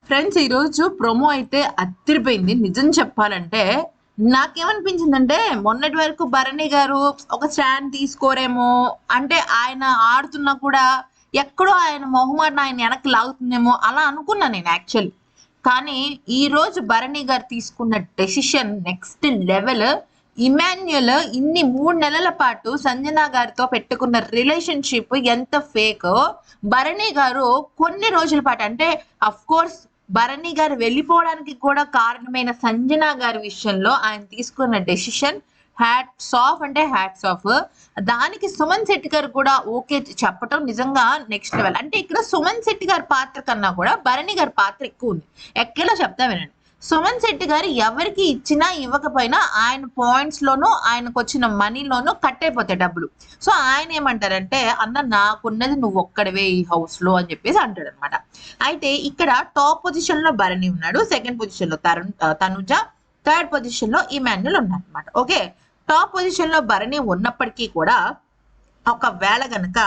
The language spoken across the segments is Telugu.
ఫ్రెండ్స్ ఈరోజు ప్రోమో అయితే అదిరిపోయింది. నిజం చెప్పాలంటే నాకేమనిపించిందంటే మొన్నటి వరకు భరణి గారు ఒక స్టాండ్ తీసుకోరేమో, అంటే ఆయన ఆడుతున్నా కూడా ఎక్కడో ఆయన మొహమాట ఆయన వెనక్కి లాగుతుందేమో అలా అనుకున్నా నేను యాక్చువల్లీ. కానీ ఈ రోజు భరణి గారు తీసుకున్న డెసిషన్ నెక్స్ట్ లెవెల్. ఇమాన్యుయల్ ఇన్ని 3 నెలల పాటు సంజన గారితో పెట్టుకున్న రిలేషన్షిప్ ఎంత ఫేక్. భరణి గారు కొన్ని రోజుల పాటు, అంటే అఫ్ కోర్స్ భరణి గారు వెళ్ళిపోవడానికి కూడా కారణమైన సంజన గారి విషయంలో ఆయన తీసుకున్న డెసిషన్ హ్యాట్స్ ఆఫ్, అంటే హ్యాట్స్ ఆఫ్. దానికి సుమన్ శెట్టి గారు కూడా ఓకే చెప్పటం నిజంగా నెక్స్ట్ లెవెల్. అంటే ఇక్కడ సుమన్ శెట్టి గారి పాత్ర కన్నా కూడా భరణి గారి పాత్ర ఎక్కువ ఉంది. ఎక్కడో చెప్తా వినండి. సుమన్ శెట్టి గారు ఎవరికి ఇచ్చినా ఇవ్వకపోయినా ఆయన పాయింట్స్ లోనూ ఆయనకు వచ్చిన మనీలోనూ కట్ అయిపోతాయి డబ్బులు. సో ఆయన ఏమంటారంటే, అన్న నాకున్నది నువ్వు ఒక్కడవే ఈ హౌస్ లో అని చెప్పేసి అంటాడు అనమాట. అయితే ఇక్కడ టాప్ పొజిషన్ లో భరణి ఉన్నాడు, సెకండ్ పొజిషన్ లో తనుజ, థర్డ్ పొజిషన్ లో ఇమాన్యుల్ ఉన్నాడు అనమాట. ఓకే, టాప్ పొజిషన్ లో భరణి ఉన్నప్పటికీ కూడా ఒకవేళ గనక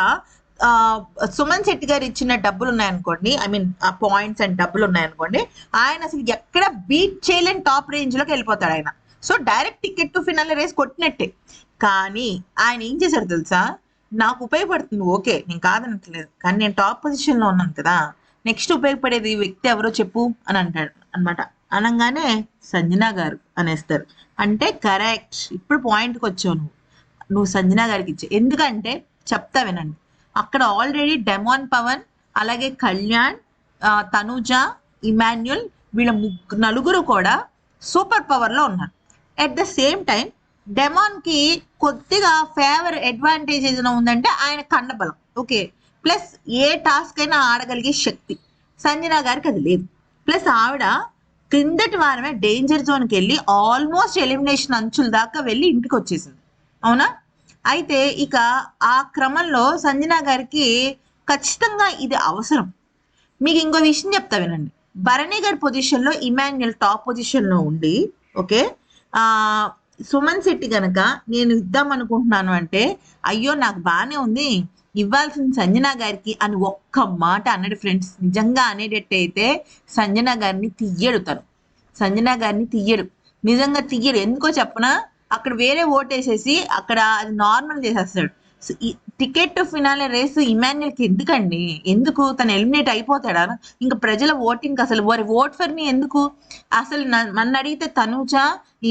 సుమన్ శెట్టి గారు ఇచ్చిన డబ్బులు ఉన్నాయనుకోండి, ఐ మీన్ ఆ పాయింట్స్ అండ్ డబ్బులు ఉన్నాయనుకోండి, ఆయన అసలు ఎక్కడ బీట్ చేయలేని టాప్ రేంజ్ లోకి వెళ్ళిపోతాడు ఆయన. So direct ticket to finale race కొట్టినట్టే. కానీ ఆయన ఏం చేశారు తెలుసా, నాకు ఉపయోగపడుతుంది ఓకే, నేను కాదనట్లేదు, కానీ నేను టాప్ పొజిషన్ లో ఉన్నాను కదా, నెక్స్ట్ ఉపయోగపడేది వ్యక్తి ఎవరో చెప్పు అని అంటాడు అనమాట. అనగానే సంజన గారు అనేస్తారు. అంటే కరెక్ట్, ఇప్పుడు పాయింట్కి వచ్చావు నువ్వు సంజన గారికి ఇచ్చే. ఎందుకంటే చెప్తా వినండి, అక్కడ ఆల్రెడీ డెమాన్ పవన్, అలాగే కళ్యాణ్, తనుజ, ఇమాన్యుల్ వీళ్ళ నలుగురు కూడా సూపర్ పవర్ లో ఉన్నారు. At the same time demon కి కొద్దిగా ఫేవర్ అడ్వాంటేజ్ ఏదైనా ఉందంటే ఆయన కండబలం. ఓకే, ప్లస్ ఏ టాస్క్ అయినా ఆడగలిగే శక్తి సంజన గారికి అది లేదు. ప్లస్ ఆవిడ క్రిందటి వారమే డేంజర్ జోన్కి వెళ్ళి ఆల్మోస్ట్ ఎలిమినేషన్ అంచుల దాకా వెళ్ళి ఇంటికి వచ్చేసింది, అవునా? అయితే ఇక ఆ క్రమంలో సంజన గారికి ఖచ్చితంగా ఇది అవసరం. మీకు ఇంకో విషయం చెప్తా వినండి. భరణి గారి పొజిషన్లో ఇమాన్యుయల్ టాప్ పొజిషన్లో ఉండి, ఓకే, సుమన్ శెట్టి గనక నేను ఇద్దాం అనుకుంటున్నాను అంటే, అయ్యో నాకు బాగానే ఉంది ఇవ్వాల్సిన సంజన గారికి అని ఒక్క మాట అన్నాడు ఫ్రెండ్స్. నిజంగా అనేటట్టయితే సంజన గారిని తీయడు, సంజన గారిని తీయడు, నిజంగా తీయడు. ఎందుకో చెప్పనా, అక్కడ వేరే ఓటేసేసి అక్కడ అది నార్మల్ చేసేస్తాడు. టికెట్ ఫినాలే రేసు ఇమాన్యుల్కి ఎందుకండి, ఎందుకు తను ఎలిమినేట్ అయిపోతాడా? ఇంకా ప్రజల ఓటింగ్ అసలు ఓట్ ఫర్ మీ ఎందుకు? అసలు నన్ను అడిగితే తనుజ,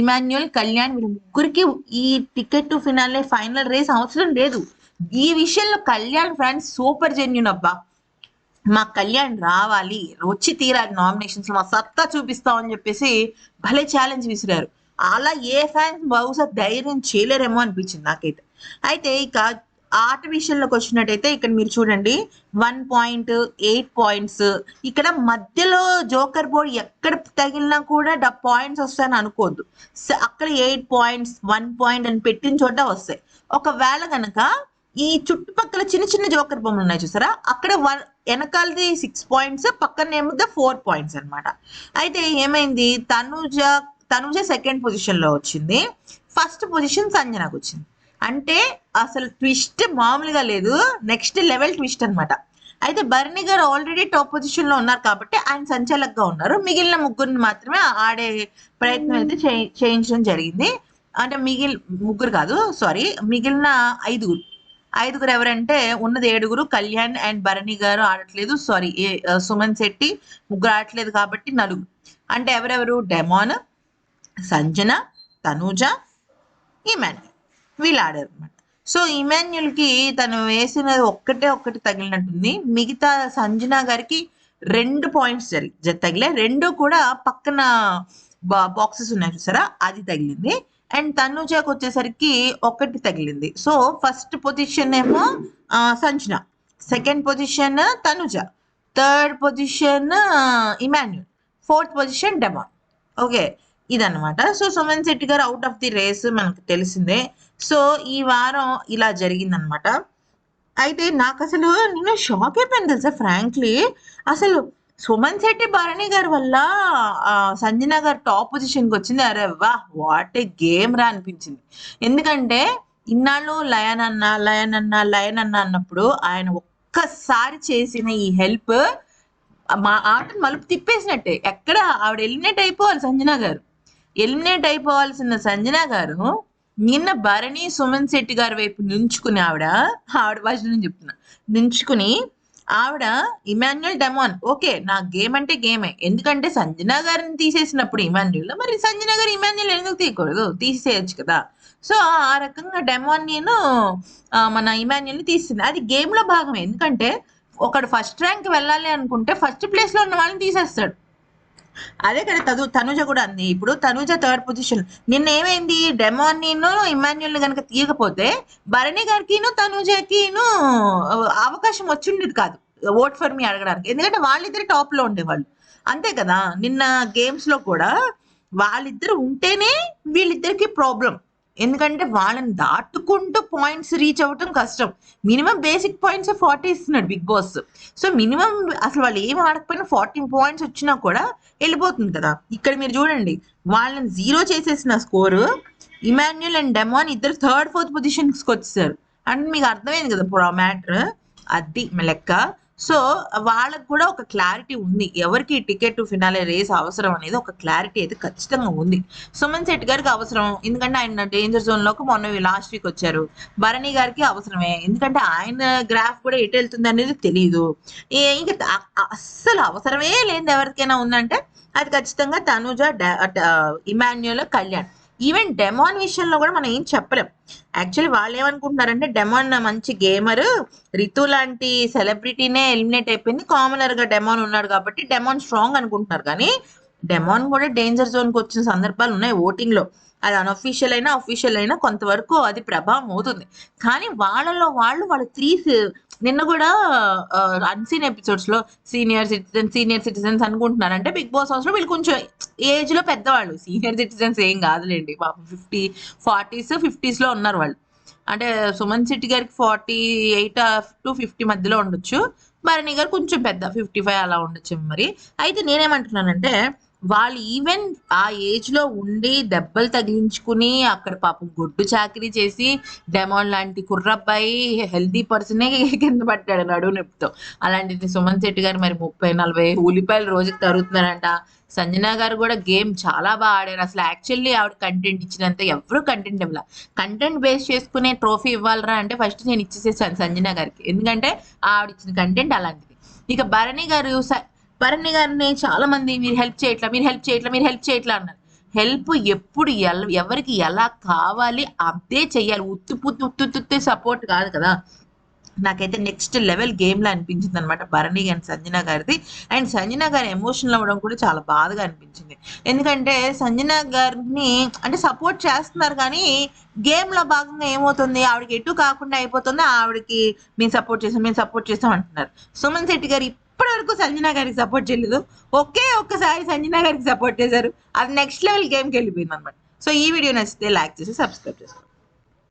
ఇమాన్యుల్, కళ్యాణ్ వీళ్ళ ముగ్గురికి ఈ టికెట్ ఫినాలే ఫైనల్ రేస్ అవసరం లేదు. ఈ విషయంలో కళ్యాణ్ ఫ్యాన్స్ సూపర్ జెన్యూన్ అబ్బా. మా కళ్యాణ్ రావాలి, వచ్చి తీరాలి నామినేషన్స్ లో, మా సత్తా చూపిస్తామని చెప్పేసి భలే ఛాలెంజ్ విసిరారు. అలా ఏ ఫ్యాన్స్ బహుశా ధైర్యం చేయలేరేమో అనిపించింది నాకైతే. అయితే ఇక ఆట విషయంలోకి వచ్చినట్టయితే ఇక్కడ మీరు చూడండి, 1.8 పాయింట్స్. ఇక్కడ మధ్యలో జోకర్ బోర్డ్ ఎక్కడ తగిలినా కూడా పాయింట్స్ వస్తాయని అనుకోవద్దు. అక్కడ 8 పాయింట్స్, 1 పాయింట్ అని పెట్టిన చోట వస్తాయి. ఒకవేళ గనక ఈ చుట్టుపక్కల చిన్న చిన్న జోకర్ బొమ్మలు ఉన్నాయి చూసారా, అక్కడ వెనకాలది 6 పాయింట్స్, పక్కన ఏమో 4 పాయింట్స్ అనమాట. అయితే ఏమైంది, తనుజ సెకండ్ పొజిషన్ లో వచ్చింది, ఫస్ట్ పొజిషన్ సంజనకు వచ్చింది. అంటే అసలు ట్విస్ట్ మామూలుగా లేదు, నెక్స్ట్ లెవెల్ ట్విస్ట్ అనమాట. అయితే Bharani garu already top position లో ఉన్నారు కాబట్టి ఆయన సంచాలకుగా ఉన్నారు. మిగిలిన ముగ్గురిని మాత్రమే ఆడే ప్రయత్నం అయితే చేయించడం జరిగింది. అంటే ముగ్గురు కాదు, సారీ, మిగిలిన ఐదుగురు ఎవరంటే, ఉన్నది 7. కళ్యాణ్ అండ్ భరణి గారు ఆడట్లేదు, సారీ సుమన్ శెట్టి ముగ్గురు ఆడట్లేదు కాబట్టి 4. అంటే ఎవరెవరు, డెమాన్, సంజన, తనూజ, ఇమాన్యుల్ వీళ్ళు ఆడారు అనమాట. సో ఇమాన్యుల్ కి తను వేసినది ఒక్కటి తగిలినట్టుంది. మిగతా సంజన గారికి 2 పాయింట్స్ తగిలే, 2 కూడా పక్కన బాక్సెస్ ఉన్నాయి చూసారా, అది తగిలింది. అండ్ తనుజకు వచ్చేసరికి 1 తగిలింది. సో ఫస్ట్ పొజిషన్ ఏమో Sanjana, second position Tanuja, third position Emmanuel, fourth position demon. Okay, ఇదన్నమాట. సో సుమన్ శెట్టి గారు అవుట్ ఆఫ్ ది రేస్ మనకు తెలిసిందే. సో ఈ వారం ఇలా జరిగిందనమాట. అయితే నాకు అసలు నేను షాక్ అయిపోయింది తెలుసా ఫ్రాంక్లీ. అసలు సుమన్ శెట్టి భరణి గారి వల్ల సంజన గారు టాప్ పొజిషన్కి వచ్చింది. అరే వా, వాట్ ఏ గేమ్ రా అనిపించింది. ఎందుకంటే ఇన్నాళ్ళు లయన్ అన్న అన్నప్పుడు ఆయన ఒక్కసారి చేసిన ఈ హెల్ప్ మా ఆటను మలుపు తిప్పేసినట్టే. ఎక్కడ ఆవిడ ఎలిమినేట్ అయిపోవాలి సంజన గారు. ఎలిమినేట్ అయిపోవాల్సిన సంజన గారు నిన్న భరణి సుమన్ శెట్టి గారి వైపు నుంచుకుని ఆవిడ వర్షన్ చెప్తున్నా, నుంచుకుని ఆవిడ ఇమాన్యుల్ డెమాన్ ఓకే, నా గేమ్ అంటే గేమే. ఎందుకంటే సంజన గారిని తీసేసినప్పుడు ఇమాన్యుల్, మరి సంజన గారు ఇమాన్యుల్ ఎందుకు తీయకూడదు, తీసేయచ్చు కదా. సో ఆ రకంగా డెమాన్ నేను మన ఇమాన్యుల్ని తీసింది. అది గేమ్ లో భాగమే. ఎందుకంటే ఒకడు ఫస్ట్ ర్యాంక్ వెళ్ళాలి అనుకుంటే ఫస్ట్ ప్లేస్ లో ఉన్న వాళ్ళని తీసేస్తాడు. అదే కదా తనుజ కూడా అంది. ఇప్పుడు తనుజ థర్డ్ పొజిషన్. నిన్న ఏమైంది, డెమాన్ ఇమాన్యుల్ కనుక తీయకపోతే భరణి గారికిను తనుజకిను అవకాశం వచ్చిండేది కాదు ఓట్ ఫర్ మీ అడగడానికి. ఎందుకంటే వాళ్ళిద్దరు టాప్ లో ఉండేవాళ్ళు, అంతే కదా. నిన్న గేమ్స్ లో కూడా వాళ్ళిద్దరు ఉంటేనే వీళ్ళిద్దరికి ప్రాబ్లం. ఎందుకంటే వాళ్ళని దాటుకుంటూ పాయింట్స్ రీచ్ అవ్వటం కష్టం. మినిమం బేసిక్ పాయింట్స్ 40 ఇస్తున్నాడు బిగ్ బాస్. సో మినిమం అసలు వాళ్ళు ఏం ఆడకపోయినా 14 పాయింట్స్ వచ్చినా కూడా వెళ్ళిపోతుంది కదా. ఇక్కడ మీరు చూడండి, వాళ్ళని 0 చేసేసిన స్కోరు ఇమాన్యుల్ అండ్ డెమాన్ ఇద్దరు థర్డ్ ఫోర్త్ పొజిషన్స్కి వచ్చేసారు. అంటే మీకు అర్థమైంది కదా మ్యాటర్, అది లెక్క. సో వాళ్ళకు కూడా ఒక క్లారిటీ ఉంది, ఎవరికి టికెట్ ఫినాలే రేస్ అవసరం అనేది ఒక క్లారిటీ అయితే ఖచ్చితంగా ఉంది. సుమన్ శెట్టి గారికి అవసరం, ఎందుకంటే ఆయన డేంజర్ జోన్ లోకి మొన్న లాస్ట్ వీక్ వచ్చారు. భరణి గారికి అవసరమే, ఎందుకంటే ఆయన గ్రాఫ్ కూడా ఎటు వెళ్తుంది అనేది తెలియదు. ఇంకా అస్సలు అవసరమే లేదు ఎవరికైనా ఉందంటే అది ఖచ్చితంగా Tanuja, Emmanuel, Kalyan. Even demon విషయంలో కూడా మనం ఏం చెప్పలేం. యాక్చువల్లీ వాళ్ళు ఏమనుకుంటున్నారంటే డెమాన్ మంచి గేమర్, రితు లాంటి సెలబ్రిటీనే ఎలిమినేట్ అయిపోయింది, కామనర్ గా డెమాన్ ఉన్నాడు కాబట్టి డెమాన్ స్ట్రాంగ్ అనుకుంటున్నారు. కానీ డెమాన్ కూడా డేంజర్ జోన్ కి వచ్చిన సందర్భాలు ఉన్నాయి ఓటింగ్ లో. అది అన్అఫీషియల్ అయినా అఫీషియల్ అయినా కొంతవరకు అది ప్రభావం అవుతుంది. కానీ వాళ్ళలో వాళ్ళు 3 నిన్న కూడా అన్సీన్ ఎపిసోడ్స్ లో సీనియర్ సిటిజన్స్ అనుకుంటున్నారు. అంటే బిగ్ బాస్ హౌస్ లో వీళ్ళు కొంచెం ఏజ్ లో పెద్దవాళ్ళు, సీనియర్ సిటిజన్స్ ఏం కాదులేండి, 40s 50s లో ఉన్నారు వాళ్ళు. అంటే సుమన్ శెట్టి గారికి 48 to 50 మధ్యలో ఉండొచ్చు, భరణి గారు కొంచెం పెద్ద 55 అలా ఉండొచ్చు. మరి అయితే నేనేమంటున్నానంటే వాళ్ళు ఈవెన్ ఆ ఏజ్ లో ఉండి దెబ్బలు తగిలించుకుని అక్కడ పాపం గొడ్డు చాకరీ చేసి డెమాన్ లాంటి కుర్రబ్బాయి హెల్దీ పర్సనే కింద పట్టాడు నడువు నొప్పితో. అలాంటిది సుమన్ శెట్టి గారు మరి 30-40 ఉల్లిపాయలు రోజుకి తరుగుతున్నారంట. సంజన గారు కూడా గేమ్ చాలా బాగా ఆడారు. అసలు యాక్చువల్లీ ఆవిడ కంటెంట్ ఇచ్చినంత ఎవరు కంటెంట్ ఇవ్వాలి. కంటెంట్ బేస్ చేసుకునే ట్రోఫీ ఇవ్వాలరా అంటే ఫస్ట్ నేను ఇచ్చేసేసాను సంజన గారికి, ఎందుకంటే ఆవిడ ఇచ్చిన కంటెంట్ అలాంటిది. ఇక భరణి గారిని చాలా మంది మీరు హెల్ప్ చేయట్లా అన్నారు. హెల్ప్ ఎప్పుడు ఎవరికి ఎలా కావాలి అదే చెయ్యాలి. ఉత్తుత్తే సపోర్ట్ కాదు కదా. నాకైతే నెక్స్ట్ లెవెల్ గేమ్ లా అనిపించింది అనమాట భరణి అండ్ సంజన గారిది. అండ్ సంజన గారి ఎమోషనల్ అవ్వడం కూడా చాలా బాధగా అనిపించింది. ఎందుకంటే సంజన గారిని అంటే సపోర్ట్ చేస్తున్నారు కానీ గేమ్ లో భాగంగా ఏమవుతుంది, ఆవిడకి ఎటు కాకుండా అయిపోతుంది. ఆవిడకి మేము సపోర్ట్ చేస్తాం అంటున్నారు. సుమన్ శెట్టి గారు ఇప్పటి వరకు సంజన గారికి సపోర్ట్ చేయలేదు, ఒక్కసారి సంజన గారికి సపోర్ట్ చేశారు, అది నెక్స్ట్ లెవెల్ గేమ్కి వెళ్ళిపోయింది అనమాట. సో ఈ వీడియో నచ్చితే లైక్ చేసి సబ్స్క్రైబ్ చేసుకోండి.